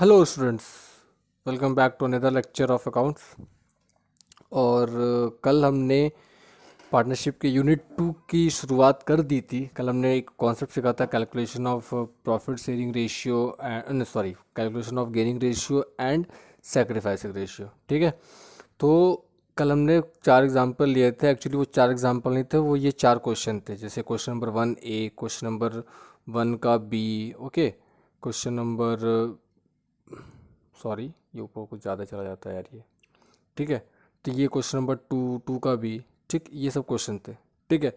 Hello students, welcome back to another lecture of accounts. और कल हमने पार्टनरशिप के यूनिट 2 की शुरुआत कर दी थी। कल हमने एक कॉन्सेप्ट सीखा था, calculation of profit sharing ratio and sorry calculation of gaining ratio and sacrificing ratio. ठीक है, तो कल हमने 4 एग्जाम्पल लिए थे। एक्चुअली वो 4 एग्जाम्पल नहीं थे, वो ये 4 क्वेश्चन थे। जैसे question number 1A, question number 1 का B, okay, question number sorry ये ऊपर कुछ ज़्यादा चला जाता है यार ये। ठीक है, तो ये क्वेश्चन नंबर 2 का भी, ठीक, ये सब क्वेश्चन थे। ठीक है,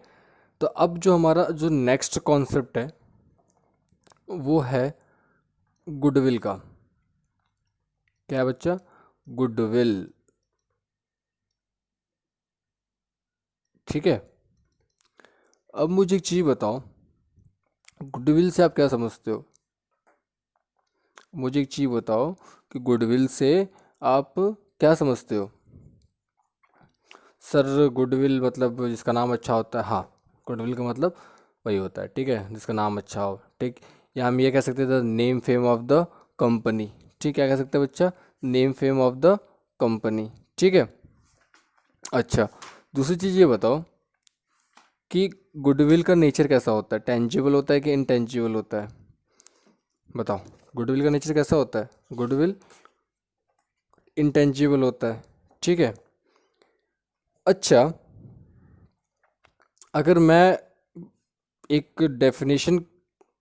तो अब जो हमारा जो नेक्स्ट कॉन्सेप्ट है वो है गुडविल का। क्या है बच्चा? गुडविल। ठीक है, अब मुझे एक चीज़ बताओ, गुडविल से आप क्या समझते हो? मुझे एक चीज़ बताओ कि गुडविल से आप क्या समझते हो? सर गुडविल मतलब जिसका नाम अच्छा होता है। हाँ, गुडविल का मतलब वही होता है, ठीक है, जिसका नाम अच्छा हो। ठीक, या हम ये कह सकते हैं the name fame of the company. ठीक, क्या कह सकते हैं बच्चा? Name fame of the company. ठीक है, अच्छा, दूसरी चीज़ ये बताओ कि गुडविल का नेचर कैसा होता है? टेंजिबल होता है कि इनटेंजिबल होता है? बताओ, गुडविल का नेचर कैसा होता है? गुडविल इंटेंजिबल होता है। ठीक है, अच्छा, अगर मैं एक डेफिनेशन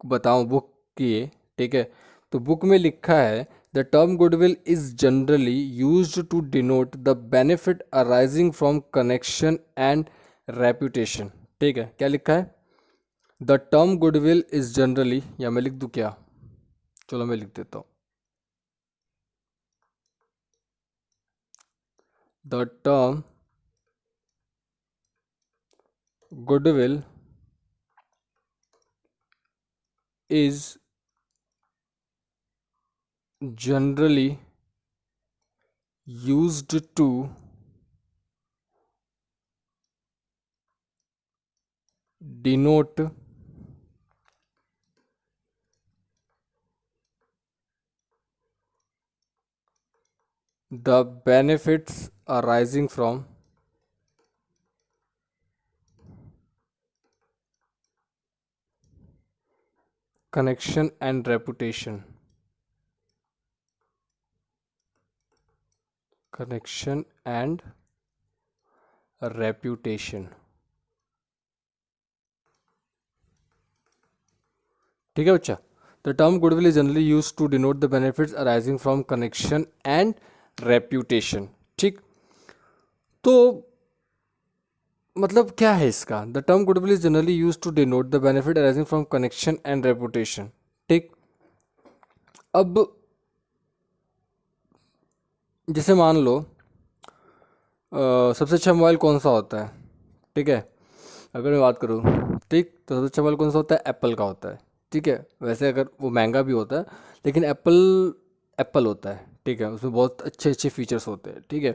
बताऊं बुक की, ठीक है, तो बुक में लिखा है the term goodwill is generally used to denote the benefit arising from connection and reputation. ठीक है, क्या लिखा है? The term goodwill is generally, या मैं लिख दूं क्या? चलो मैं लिख देता हूं, the term goodwill is generally used to denote the benefits arising from connection and reputation. Connection and reputation. ठीक है बच्चा, the term goodwill is generally use to denote the benefits arising from connection and reputation. ठीक, तो मतलब क्या है इसका? The term goodwill is generally use to denote the benefit arising from connection and reputation. ठीक, अब जैसे मान लो सबसे अच्छा मोबाइल कौन सा होता है? ठीक है, अगर मैं बात करूँ, ठीक, तो सबसे अच्छा मोबाइल कौन सा होता है? एप्पल का होता है। ठीक है, वैसे अगर वो महंगा भी होता है लेकिन एप्पल एप्पल होता है। ठीक है, उसमें बहुत अच्छे अच्छे फीचर्स होते हैं। ठीक है,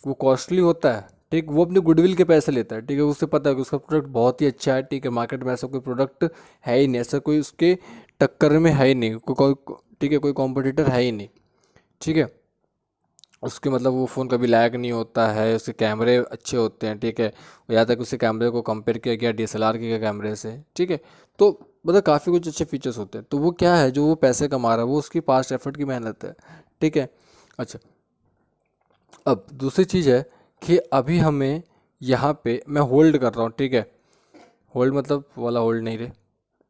वो कॉस्टली होता है। ठीक, वो अपने गुडविल के पैसे लेता है। ठीक है, उसे पता है कि उसका प्रोडक्ट बहुत ही अच्छा है। ठीक है, मार्केट में ऐसा कोई प्रोडक्ट है ही नहीं, ऐसा कोई उसके टक्कर में है ही नहीं, ठीक है, कोई कॉम्पिटिटर है ही नहीं। ठीक है, उसके मतलब वो फ़ोन कभी लैग नहीं होता है, उसके कैमरे अच्छे होते हैं। ठीक है, यहाँ तक उसके कैमरे को कंपेयर किया गया DSLR के कैमरे से। ठीक है, तो मतलब काफ़ी कुछ अच्छे फीचर्स होते हैं। तो वो क्या है, जो वो पैसे कमा रहा है वो उसकी पास्ट एफर्ट की मेहनत है। ठीक है, अच्छा, अब दूसरी चीज़ है कि अभी हमें यहाँ पे मैं होल्ड कर रहा हूँ। ठीक है, होल्ड मतलब वाला होल्ड नहीं रे,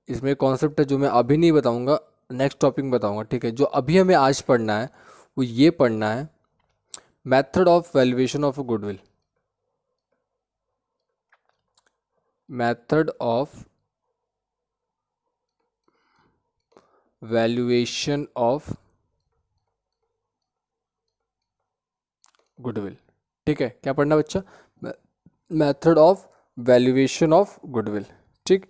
इसमें कॉन्सेप्ट है जो मैं अभी नहीं बताऊँगा, नेक्स्ट टॉपिक में बताऊँगा। ठीक है, जो अभी हमें आज पढ़ना है वो ये पढ़ना है, method of valuation of a goodwill. Method of valuation of goodwill. ठीक है, क्या पढ़ना बच्चा? Method of valuation of goodwill. ठीक,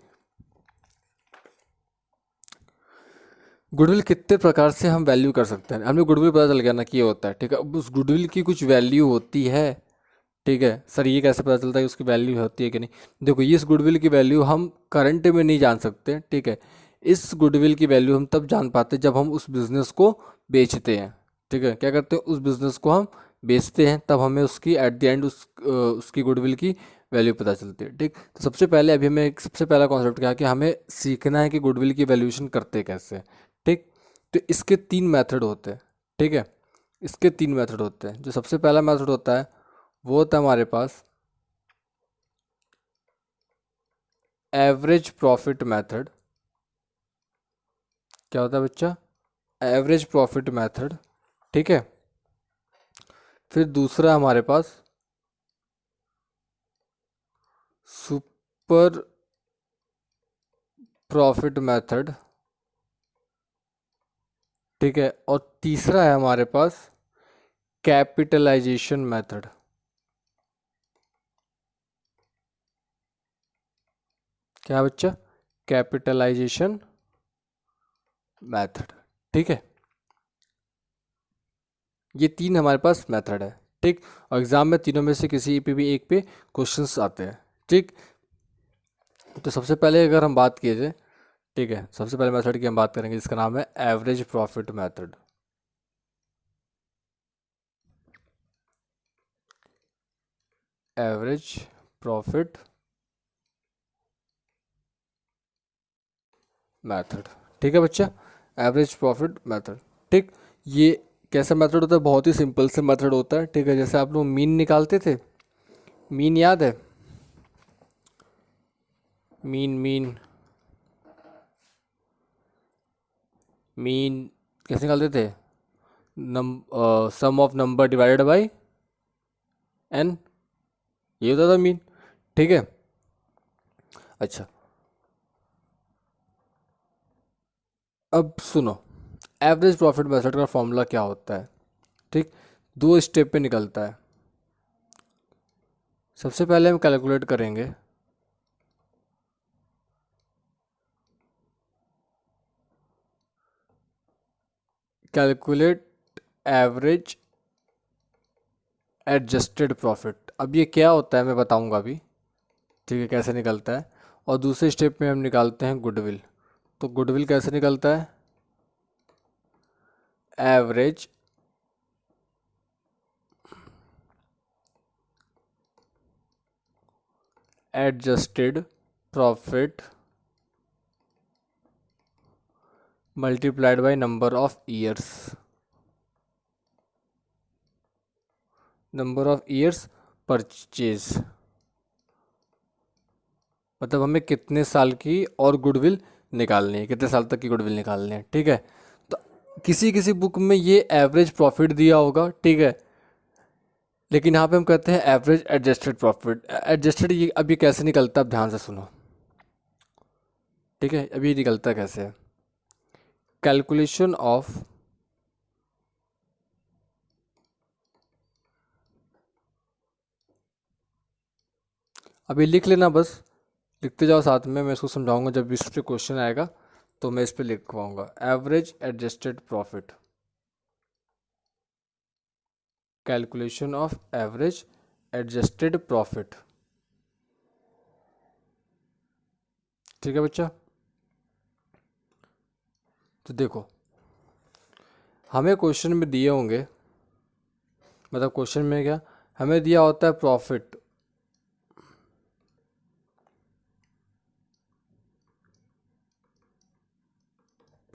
गुडविल कितने प्रकार से हम वैल्यू कर सकते हैं? हमें गुडविल पता चल गया ना कि ये होता है। ठीक है, अब उस गुडविल की कुछ वैल्यू होती है। ठीक है सर, ये कैसे पता चलता है कि उसकी वैल्यू होती है कि नहीं? देखो, ये इस गुडविल की वैल्यू हम करंट में नहीं जान सकते। ठीक है, इस गुडविल की वैल्यू हम तब जान पाते हैं जब हम उस बिज़नेस को बेचते हैं। ठीक है, क्या करते हैं, उस बिज़नेस को हम बेचते हैं, तब हमें उसकी एट द एंड उसकी गुडविल की वैल्यू पता चलती है। ठीक, तो सबसे पहले अभी हमें एक सबसे पहला कॉन्सेप्ट क्या है कि हमें सीखना है कि गुडविल की वैल्यूएशन करते कैसे हैं। ठीक, तो इसके 3 मेथड होते हैं। ठीक है, इसके 3 मेथड होते हैं। जो सबसे पहला मेथड होता है वो होता है हमारे पास एवरेज प्रॉफिट मेथड। क्या होता है बच्चा, एवरेज प्रॉफिट मेथड। ठीक है, फिर दूसरा हमारे पास सुपर प्रॉफिट मेथड। ठीक है, और तीसरा है हमारे पास कैपिटलाइजेशन मेथड। क्या बच्चा, कैपिटलाइजेशन मेथड। ठीक है, ये 3 हमारे पास मेथड है। ठीक, और एग्जाम में तीनों में से किसी पे भी एक पे क्वेश्चंस आते हैं। ठीक, तो सबसे पहले अगर हम बात किए जाए, ठीक है, सबसे पहले मेथड की हम बात करेंगे जिसका नाम है average profit method. Average profit method. ठीक है बच्चा, एवरेज प्रॉफिट मेथड। ठीक, ये कैसा मेथड होता है, बहुत ही सिंपल से मेथड होता है। ठीक है, जैसे आप लोग मीन निकालते थे, मीन याद है, मीन मीन मीन कैसे निकालते थे, sum of number divided by N, ये होता था मीन। ठीक है, अच्छा, अब सुनो, एवरेज प्रॉफिट मेथड का फॉर्मूला क्या होता है। ठीक, 2 स्टेप पे निकलता है। सबसे पहले हम कैलकुलेट करेंगे कैलकुलेट एवरेज एडजस्टेड प्रॉफिट। अब ये क्या होता है मैं बताऊंगा अभी। ठीक है, कैसे निकलता है। और दूसरे स्टेप में हम निकालते हैं गुडविल। तो गुडविल कैसे निकलता है, average adjusted profit multiplied by number of years, number of years purchase. मतलब हमें कितने साल की और गुडविल निकालनी है, कितने साल तक की गुडविल निकालनी है। ठीक है, तो किसी किसी बुक में ये एवरेज प्रॉफिट दिया होगा। ठीक है, लेकिन यहाँ पे हम कहते हैं एवरेज एडजस्टेड प्रॉफिट। एडजस्टेड ये अब ये कैसे निकलता है, अब ध्यान से सुनो। ठीक है, अभी ये निकलता कैसे है, कैलकुलेशन ऑफ अभी लिख लेना बस, लिखते जाओ साथ में, मैं इसको समझाऊंगा जब इस पे क्वेश्चन आएगा तो मैं इस पे लिखवाऊंगा। Average adjusted profit, calculation of average adjusted profit. ठीक है बच्चा, तो देखो हमें क्वेश्चन में दिए होंगे, मतलब क्वेश्चन में क्या हमें दिया होता है, profit,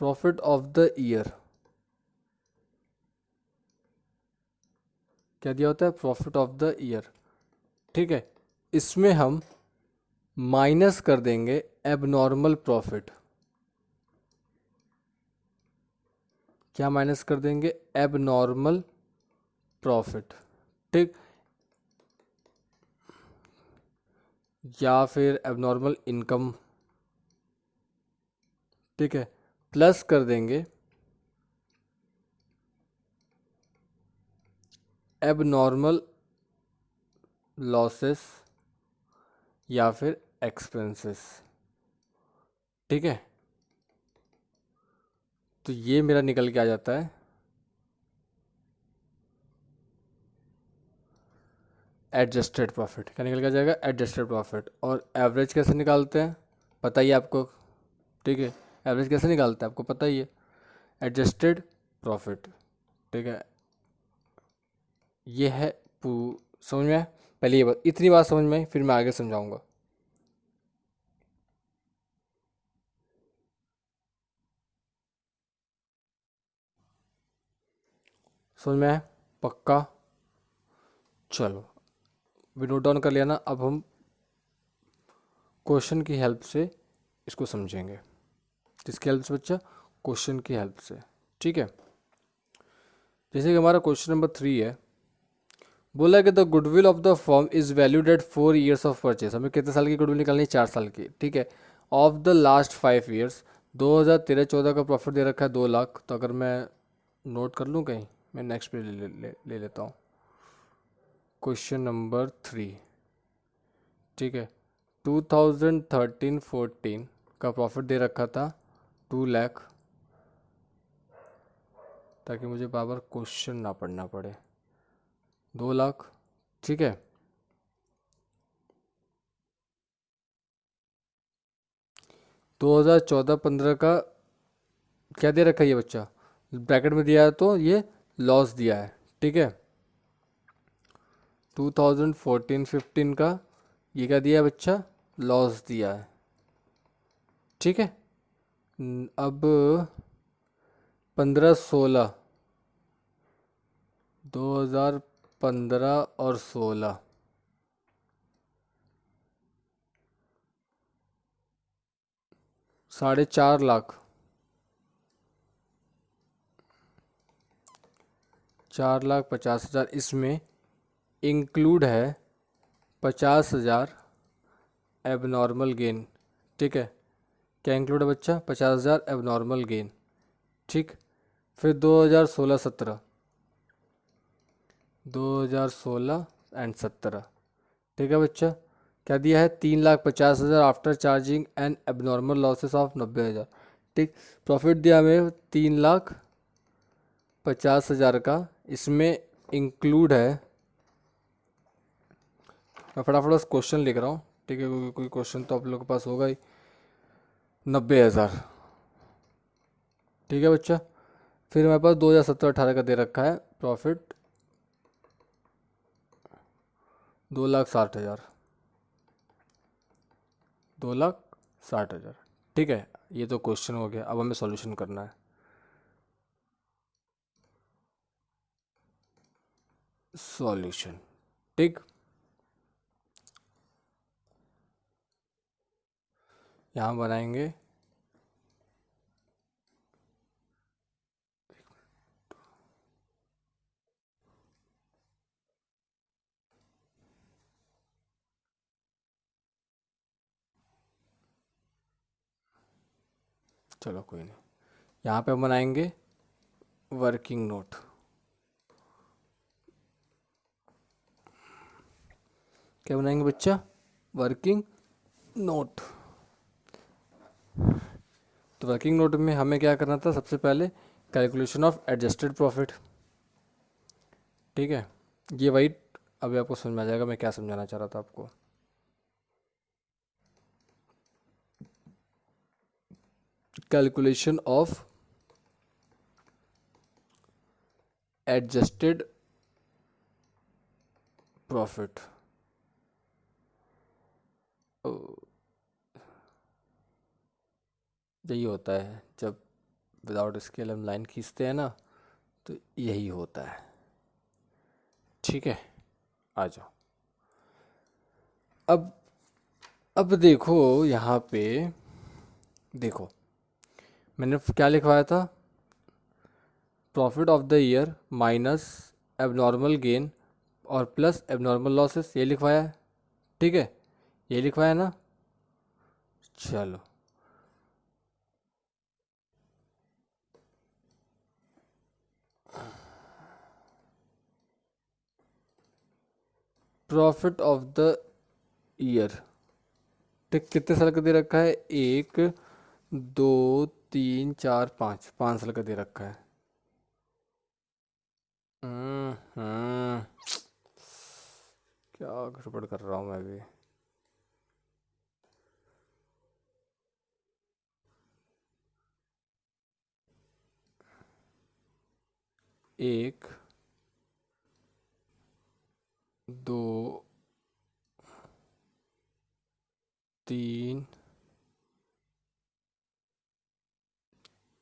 profit of the year. क्या दिया होता है, प्रॉफिट ऑफ द ईयर। ठीक है, इसमें हम माइनस कर देंगे एबनॉर्मल प्रॉफिट। क्या माइनस कर देंगे, एबनॉर्मल प्रॉफिट। ठीक, या फिर एबनॉर्मल इनकम। ठीक है, प्लस कर देंगे एबनॉर्मल लॉसेस या फिर एक्सपेंसेस। ठीक है, तो ये मेरा निकल के आ जाता है एडजस्टेड प्रॉफिट। क्या निकल के आ जाएगा, एडजस्टेड प्रॉफिट। और एवरेज कैसे निकालते हैं बताइए आपको। ठीक है, एवरेज कैसे निकालते हैं आपको पता ही है, एडजस्टेड प्रॉफिट। ठीक है, ये है समझ में आया? पहले ये बात, इतनी बात समझ में आई, फिर मैं आगे समझाऊंगा। समझ में आया पक्का? चलो भी नोट डाउन कर लिया ना, अब हम क्वेश्चन की हेल्प से इसको समझेंगे। किसकी हेल्प से बच्चा? क्वेश्चन की हेल्प से। ठीक है, जैसे कि हमारा क्वेश्चन नंबर 3 है, बोला कि the goodwill of the firm is valued at 4 years of purchase. हमें कितने साल की गुडविल निकालनी है? 4 साल की। ठीक है, ऑफ द लास्ट 5 years 2013-14 का प्रॉफिट दे रखा है 2 लाख। तो अगर मैं नोट कर लूँ कहीं, मैं नेक्स्ट पे ले लेता हूँ, क्वेश्चन नंबर 3। ठीक है, 2013-14 का प्रॉफिट दे रखा था 2 लाख, ताकि मुझे बार बार क्वेश्चन ना पढ़ना पड़े। 2 लाख। ठीक है, 2014-15 का क्या दे रखा है ये बच्चा? ब्रैकेट में दिया है तो ये लॉस दिया है। ठीक है, 2014-15 का ये क्या दिया है बच्चा? लॉस दिया है। ठीक है, अब 15-16, 2015 और 16, 4.5 लाख, 4,50,000 इसमें इंक्लूड है 50,000 एबनॉर्मल गेन। ठीक है, क्या इंक्लूड है बच्चा? 50,000 एबनॉर्मल गेन। ठीक, फिर 2016-17, 2016 एंड 17। ठीक है बच्चा, क्या दिया है? 3,50,000 after charging and abnormal losses of 90,000। ठीक, प्रॉफिट दिया हमें 3,50,000 का, इसमें इंक्लूड है, मैं फटाफट उस क्वेश्चन लिख रहा हूँ। ठीक है, क्योंकि कोई क्वेश्चन तो आप लोग के पास होगा ही। 90,000। ठीक है बच्चा, फिर हमारे पास 2017-18 का दे रखा है प्रॉफिट 2,60,000, 2,60,000। ठीक है, ये तो क्वेश्चन हो गया, अब हमें सॉल्यूशन करना है। सॉल्यूशन, ठीक, यहाँ बनाएंगे। चलो कोई नहीं, यहाँ पे हम बनाएंगे वर्किंग नोट। क्या बनाएंगे बच्चा? Working note. तो वर्किंग नोट में हमें क्या करना था? सबसे पहले कैलकुलेशन ऑफ एडजस्टेड प्रॉफिट। ठीक है, ये वही अभी आपको समझ में आ जाएगा मैं क्या समझाना चाह रहा था आपको। Calculation of adjusted profit. यही होता है जब विदाउट स्केल हम लाइन खींचते हैं ना, तो यही होता है। ठीक है, आ जाओ। अब अब देखो यहाँ पे, देखो मैंने क्या लिखवाया था? Profit of the year minus abnormal gain और प्लस एबनॉर्मल लॉसेस, ये लिखवाया है। ठीक है, ये लिखवाया ना। चलो, प्रॉफिट ऑफ द ईयर, ठीक, कितने साल का दे रखा है? 1, 2, 3, 4, 5 साल का दे रखा है। हम्म, क्या गड़बड़ कर रहा हूँ मैं भी। एक, दो, तीन,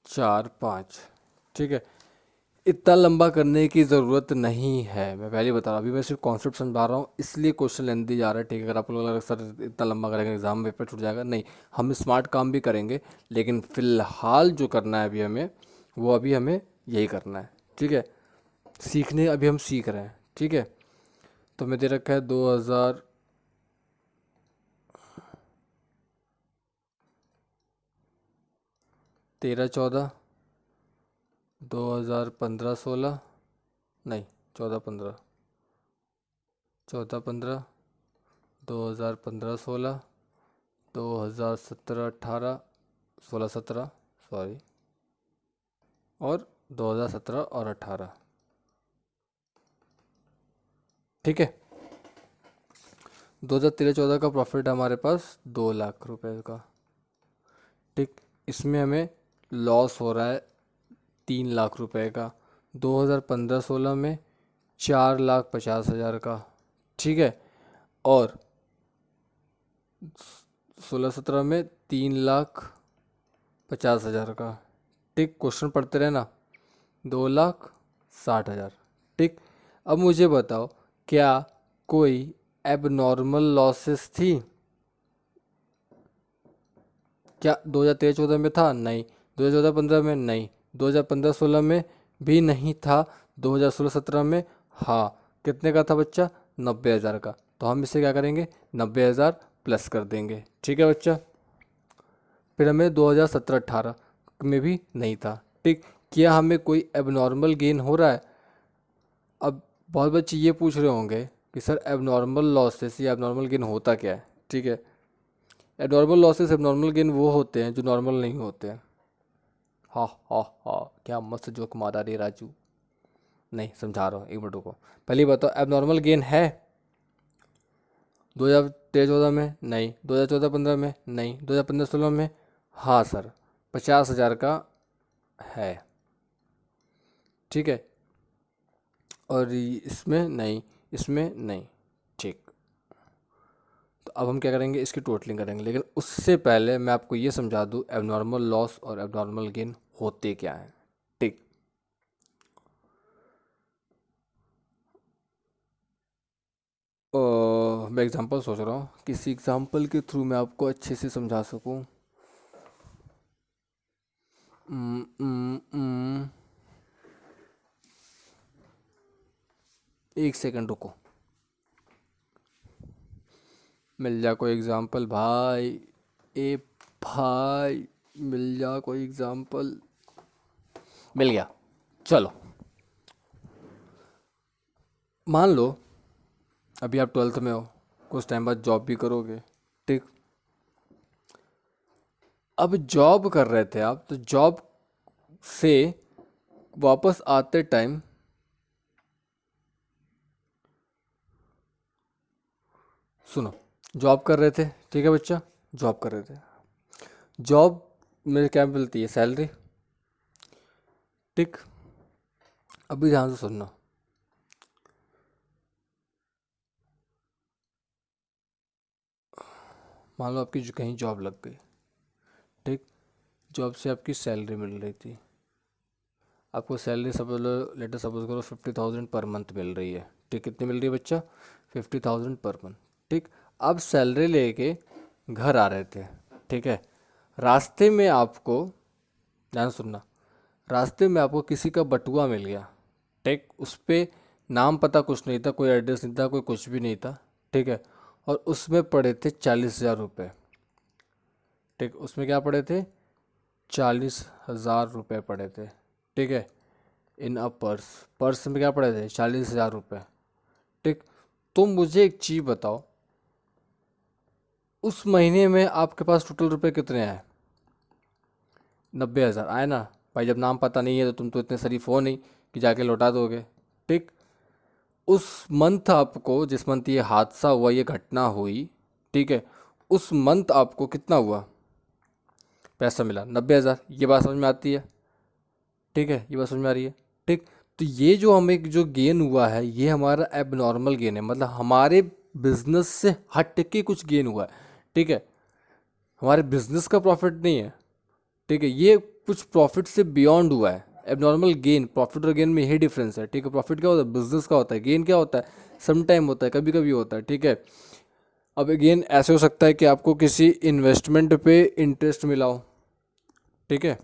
चार, पाँच। ठीक है, इतना लंबा करने की ज़रूरत नहीं है, मैं पहले बता रहा हूँ। अभी मैं सिर्फ कॉन्सेप्ट समझा रहा हूँ, इसलिए क्वेश्चन लेंदी जा रहा है। ठीक है, अगर आप लोग लगा सर इतना लंबा करेंगे एग्जाम पेपर छूट जाएगा, नहीं, हम स्मार्ट काम भी करेंगे, लेकिन फ़िलहाल जो करना है अभी हमें, वो अभी हमें यही करना है। ठीक है, सीखने अभी हम सीख रहे हैं। ठीक है, तो मैं दे रखा है 2013-14, 2015-16, नहीं, 14-15, 14-15, 2015-16, 2017-18, 16-17, सॉरी, और 2017 और 18। ठीक है, 2013-14 का प्रॉफिट है हमारे पास 2 लाख रुपए का। ठीक, इसमें हमें लॉस हो रहा है 3 लाख रुपए का। 2015-16 में 4,50,000 का। ठीक है, और 16-17 में 3,50,000 का। ठीक, क्वेश्चन पढ़ते रहना। 2,60,000। ठीक, अब मुझे बताओ, क्या कोई एबनॉर्मल लॉसेस थी? क्या 2013-14 में था? नहीं। 2014-15 में? नहीं। 2015-16 में भी नहीं था। 2016-17 में? हाँ। कितने का था बच्चा? 90,000 का। तो हम इसे क्या करेंगे? 90,000 प्लस कर देंगे। ठीक है बच्चा। फिर हमें 2017-18 में भी नहीं था। ठीक, क्या हमें कोई एबनॉर्मल गेन हो रहा है? अब बहुत बच्चे ये पूछ रहे होंगे कि सर एबनॉर्मल लॉसेस या एबनॉर्मल गेन होता क्या है? ठीक है, एबनॉर्मल लॉसेस एबनॉर्मल गेन वो होते हैं जो नॉर्मल नहीं होते हैं। हा हा हा, क्या मस्त जोक मारा रे राजू। नहीं, समझा रहा हूँ, एक मिनट रुको। पहले बताओ, एबनॉर्मल गेन है 2013-14 में? नहीं। 2014-15 में? नहीं। 2015-16 में? हाँ सर, 50,000 का है। ठीक है, और इसमें नहीं, इसमें नहीं। ठीक, तो अब हम क्या करेंगे? इसकी टोटलिंग करेंगे, लेकिन उससे पहले मैं आपको ये समझा दूँ एबनॉर्मल लॉस और एबनॉर्मल गेन होते क्या हैं। ठीक, मैं एग्जांपल सोच रहा हूँ, किसी एग्जांपल के थ्रू मैं आपको अच्छे से समझा सकूँ। उम, उम, उम, एक सेकंड रुको, मिल जा कोई एग्जांपल भाई। ए भाई, मिल जा कोई एग्जांपल। मिल गया। चलो, मान लो अभी आप 12th में हो, कुछ टाइम बाद जॉब भी करोगे। ठीक, अब जॉब कर रहे थे आप, तो जॉब से वापस आते टाइम, सुनो, जॉब कर रहे थे, ठीक है बच्चा, जॉब कर रहे थे। जॉब में क्या मिलती है? सैलरी। ठीक, अभी ध्यान से सुनना। मान लो आपकी कहीं जॉब लग गई। ठीक, जॉब से आपकी सैलरी मिल रही थी। आपको सैलरी सपोज लो, लेटर सपोज करो 50,000 पर मंथ मिल रही है। ठीक, कितनी मिल रही है बच्चा? 50,000 पर मंथ। ठीक, अब सैलरी लेके घर आ रहे थे। ठीक है, रास्ते में आपको, ध्यान से सुनना, रास्ते में आपको किसी का बटुआ मिल गया। ठीक, उस पे नाम पता कुछ नहीं था, कोई एड्रेस नहीं था, कोई कुछ भी नहीं था। ठीक है, और उसमें पड़े थे 40,000 रुपये। ठीक, उसमें क्या पड़े थे? 40,000 रुपये पड़े थे। ठीक है, इन अ पर्स, पर्स में क्या पड़े थे? 40,000 रुपये। ठीक, तो मुझे एक चीज़ बताओ, उस महीने में आपके पास टोटल रुपए कितने आए? 90,000 आए ना? भाई जब नाम पता नहीं है तो तुम तो इतने शरीफ हो नहीं कि जाके लौटा दोगे। ठीक, उस मंथ आपको, जिस मंथ ये हादसा हुआ, ये घटना हुई, ठीक है, उस मंथ आपको कितना हुआ पैसा मिला? 90,000। ये बात समझ में आती है? ठीक है, ये बात समझ में आ रही है? ठीक, तो ये जो हमें जो गेन हुआ है ये हमारा एबनॉर्मल गेन है, मतलब हमारे बिजनेस से हट के कुछ गेन हुआ है। ठीक है, हमारे बिजनेस का प्रॉफिट नहीं है। ठीक है, ये कुछ प्रॉफिट से बियॉन्ड हुआ है। एबनॉर्मल गेन, प्रॉफिट और गेन में यही डिफरेंस है। ठीक है, प्रॉफिट क्या होता है, बिजनेस का होता है। गेन क्या होता है, सम टाइम होता है, कभी कभी होता है। ठीक है, अब गेन ऐसे हो सकता है कि आपको किसी इन्वेस्टमेंट पे इंटरेस्ट मिला हो। ठीक है,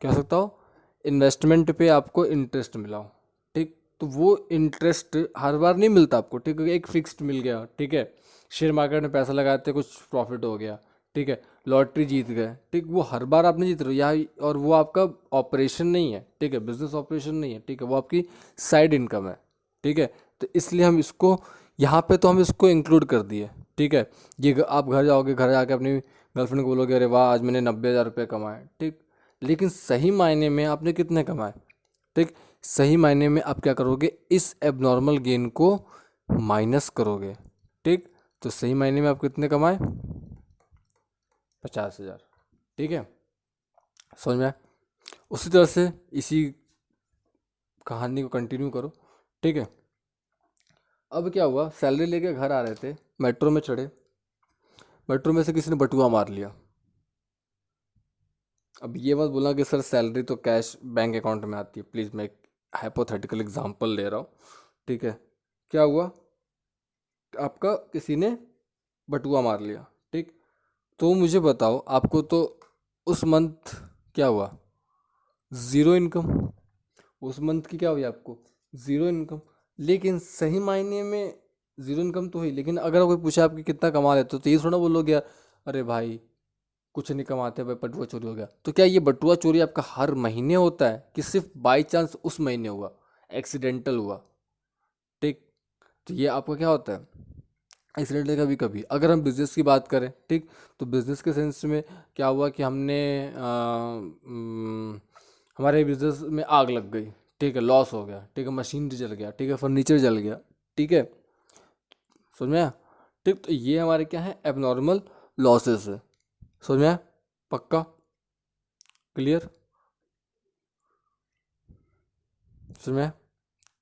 क्या हो सकता हो, इन्वेस्टमेंट पे आपको इंटरेस्ट मिला हो। ठीक, तो वो इंटरेस्ट हर बार नहीं मिलता आपको। ठीक है, एक फिक्स्ड मिल गया। ठीक है, शेयर मार्केट में पैसा लगाते थे, कुछ प्रॉफिट हो गया। ठीक है, लॉटरी जीत गए। ठीक, वो हर बार आप नहीं जीत रहे हो यहाँ, और वो आपका ऑपरेशन नहीं है। ठीक है, बिजनेस ऑपरेशन नहीं है। ठीक है, वो आपकी साइड इनकम है। ठीक है, तो इसलिए हम इसको यहाँ पे तो हम इसको इंक्लूड कर दिए। ठीक है, ये आप घर जाओगे, घर जाके अपनी गर्लफ्रेंड को बोलोगे अरे वाह आज मैंने 90,000 रुपये कमाए। ठीक, लेकिन सही मायने में आपने कितने कमाए। ठीक, सही मायने में आप क्या करोगे, इस एबनॉर्मल गेन को माइनस करोगे। ठीक, तो सही मायने में आप कितने कमाए, 50,000। ठीक है, समझ में आया? उसी तरह से इसी कहानी को कंटिन्यू करो। ठीक है, अब क्या हुआ, सैलरी लेके घर आ रहे थे, मेट्रो में चढ़े, मेट्रो में से किसी ने बटुआ मार लिया। अब ये मत बोलना कि सर सैलरी तो कैश बैंक अकाउंट में आती है, प्लीज़ मैं एक हाइपोथेटिकल एग्जांपल ले रहा हूँ। ठीक है, क्या हुआ, आपका किसी ने बटुआ मार लिया। ठीक, तो मुझे बताओ, आपको तो उस मंथ क्या हुआ, ज़ीरो इनकम। उस मंथ की क्या हुई आपको, ज़ीरो इनकम। लेकिन सही मायने में ज़ीरो इनकम तो हुई, लेकिन अगर कोई पूछा आपकी कितना कमा लेते हो, तो ये थोड़ा बोलोगे यार अरे भाई कुछ नहीं कमाते भाई, बटुआ चोरी हो गया। तो क्या ये बटुआ चोरी आपका हर महीने होता है कि सिर्फ बाई चांस उस महीने हुआ, एक्सीडेंटल हुआ। ठीक, तो ये आपका क्या होता है, एक्सीडेंटल। कभी कभी अगर हम बिज़नेस की बात करें, ठीक, तो बिज़नेस के सेंस में क्या हुआ कि हमने हमारे बिज़नेस में आग लग गई। ठीक है, लॉस हो गया। ठीक है, मशीनरी जल गया। ठीक है, फर्नीचर जल गया। ठीक है, समझ में आया? ठीक, तो ये हमारे क्या है, एबनॉर्मल लॉसेस है। समझ में आया? पक्का, क्लियर, समझ में आया?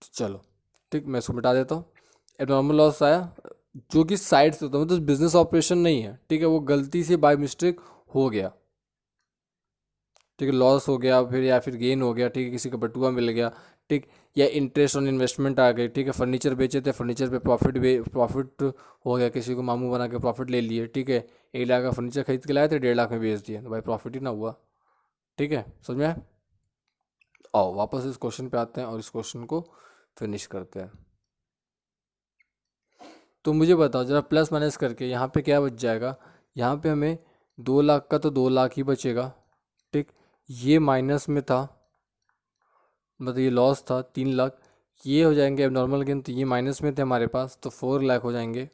चलो, ठीक, मैं इसको मिटा देता हूँ। एबनॉर्मल लॉस आया जो कि साइड से होता है, मतलब बिजनेस ऑपरेशन नहीं है। ठीक है, वो गलती से बाय मिस्टेक हो गया। ठीक है, लॉस हो गया फिर, या फिर गेन हो गया। ठीक है, किसी का बटुआ मिल गया। ठीक, या इंटरेस्ट ऑन इन्वेस्टमेंट आ गई। ठीक है, फर्नीचर बेचे थे, फर्नीचर पे प्रॉफिट हो गया, किसी को मामू बना के प्रॉफिट ले लिए। ठीक है, 1 लाख का फर्नीचर खरीद के लाए थे, 1.5 लाख में बेच दिया, तो भाई प्रॉफिट ही ना हुआ। ठीक है, समझ में आया? आओ वापस इस क्वेश्चन पे आते हैं और इस क्वेश्चन को फिनिश करते हैं। तो मुझे बताओ जरा, प्लस माइनस करके यहाँ पे क्या बच जाएगा, यहाँ पे हमें 2 लाख का तो 2 लाख ही बचेगा। ठीक, ये माइनस में था, मतलब ये लॉस था 3 लाख। ये हो जाएंगे अब नॉर्मल गेन, तो ये माइनस में थे हमारे पास, तो 4 लाख हो जाएंगे।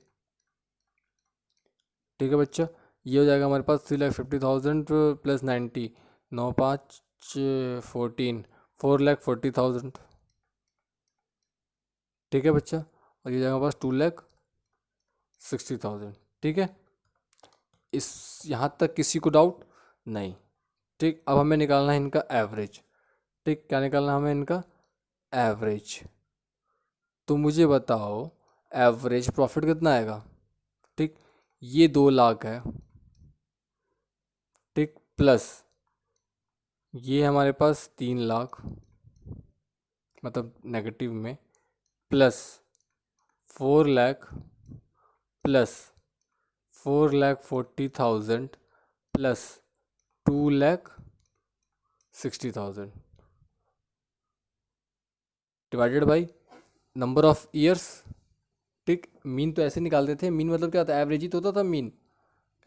ठीक है बच्चा, ये हो जाएगा हमारे पास 3,50,000 प्लस 90, 9 5 14, 4,40,000। ठीक है बच्चा, और ये जाएगा हमारे पास 2,60,000। ठीक है, इस यहाँ तक किसी को डाउट नहीं? ठीक, अब हमें निकालना है इनका एवरेज। ठीक, क्या निकालना है हमें इनका एवरेज। तो मुझे बताओ एवरेज प्रॉफिट कितना आएगा। ठीक, ये 2 लाख है। ठीक, प्लस ये हमारे पास 3 लाख, मतलब नेगेटिव में, plus 4 lakh, plus 4,40,000, plus 2,60,000 divided by number of years. ठीक, मीन तो ऐसे निकालते थे, मीन मतलब क्या होता है, एवरेज ही तो होता था मीन।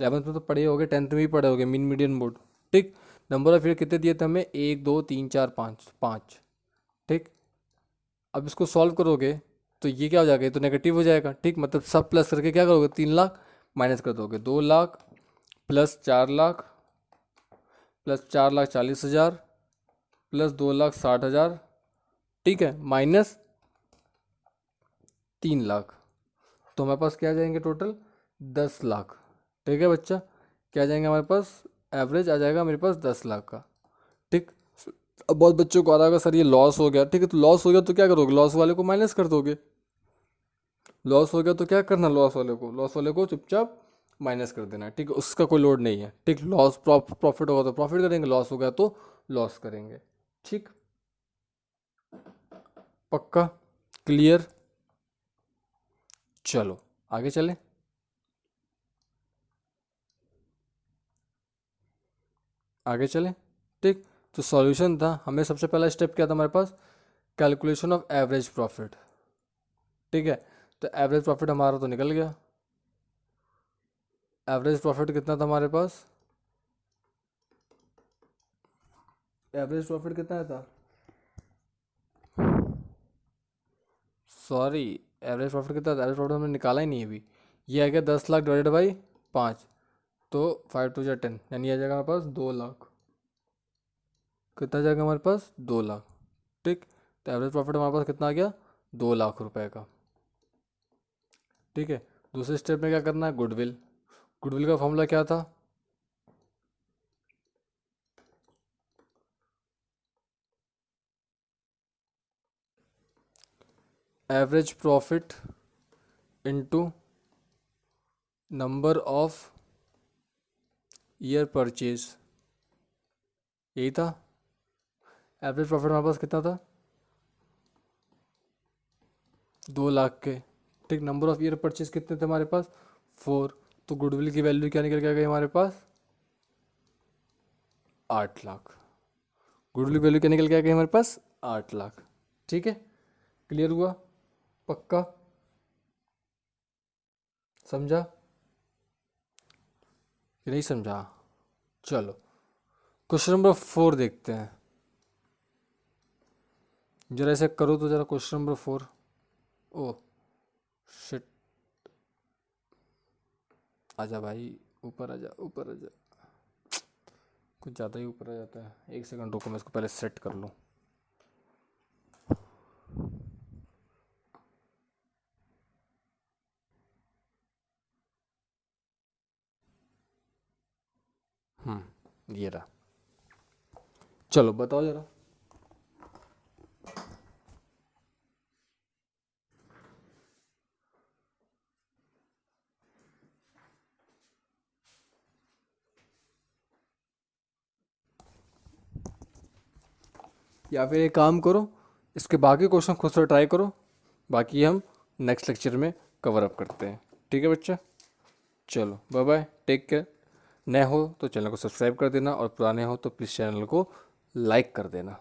11th में तो पढ़े होगे, 10th में भी पढ़े होगे, मीन मीडियन मोड। ठीक, नंबर ऑफ ईयर कितने दिए थे हमें, 1 2 3 4 5 5। ठीक, अब इसको सॉल्व करोगे तो ये क्या हो जाएगा, ये तो नेगेटिव हो जाएगा। ठीक, मतलब सब प्लस करके क्या करोगे, 3 लाख माइनस कर दोगे, 2 lakh plus 4 lakh, plus 4,40,000, plus 2,60,000। ठीक है, माइनस 3 लाख, तो हमारे पास क्या आ जाएंगे टोटल, 10 लाख। ठीक है बच्चा, क्या आ जाएंगे हमारे पास, एवरेज आ जाएगा मेरे पास 10 लाख का। ठीक, अब बहुत बच्चों को आ रहा होगा सर ये लॉस हो गया, ठीक है, तो लॉस हो गया तो क्या करोगे, लॉस वाले को माइनस कर दोगे। लॉस हो गया तो क्या करना, लॉस वाले को चुपचाप माइनस कर देना, ठीक है, उसका कोई लोड नहीं है, ठीक। लॉस प्रॉफिट होगा तो प्रॉफिट करेंगे, लॉस हो गया तो लॉस करेंगे, ठीक। पक्का, क्लियर। चलो आगे चलें। आगे चलें, ठीक। तो सॉल्यूशन था, हमें सबसे पहला स्टेप क्या था हमारे पास, कैलकुलेशन ऑफ एवरेज प्रॉफिट, ठीक है। तो एवरेज प्रॉफिट हमारा तो निकल गया। एवरेज प्रॉफिट कितना था हमारे पास, एवरेज प्रॉफिट कितना था, सॉरी, एवरेज प्रॉफिट कितना था, एवरेज प्रॉफिट हमने निकाला ही नहीं है अभी। ये आ गया 10 लाख डिवाइडेड बाई 5, तो 5 2 10, यानी आ जाएगा हमारे पास 2 लाख। कितना जाएगा हमारे पास, 2 लाख, ठीक। तो एवरेज प्रॉफिट हमारे पास कितना आ गया, 2 लाख रुपए का, ठीक है। दूसरे स्टेप में क्या करना है, गुडविल। गुडविल का फॉर्मूला क्या था, average profit into number of year purchase, यही था। एवरेज प्रॉफिट हमारे पास कितना था, 2 लाख के, ठीक। नंबर ऑफ ईयर परचेज कितने थे हमारे पास, 4। तो गुडविल की वैल्यू क्या निकल के आ गई हमारे पास, 8 लाख। गुडविल की वैल्यू क्या निकल के आ गई हमारे पास, 8 लाख, ठीक है। क्लियर हुआ, पक्का, समझा कि नहीं समझा। चलो क्वेश्चन नंबर 4 देखते हैं, जरा ऐसे करो तो, जरा क्वेश्चन नंबर 4। ओ शिट, आजा भाई, ऊपर आजा, ऊपर आजा, कुछ ज़्यादा ही ऊपर आ जाता है, 1 सेकंड रुको, मैं इसको पहले सेट कर लूँ। ये रहा, चलो बताओ जरा। या फिर एक काम करो, इसके बाकी क्वेश्चन खुद से ट्राई करो, बाकी हम नेक्स्ट लेक्चर में कवर अप करते हैं, ठीक है बच्चा। चलो बाय बाय, टेक केयर। नए हो तो चैनल को सब्सक्राइब कर देना, और पुराने हो तो प्लीज़ चैनल को लाइक कर देना।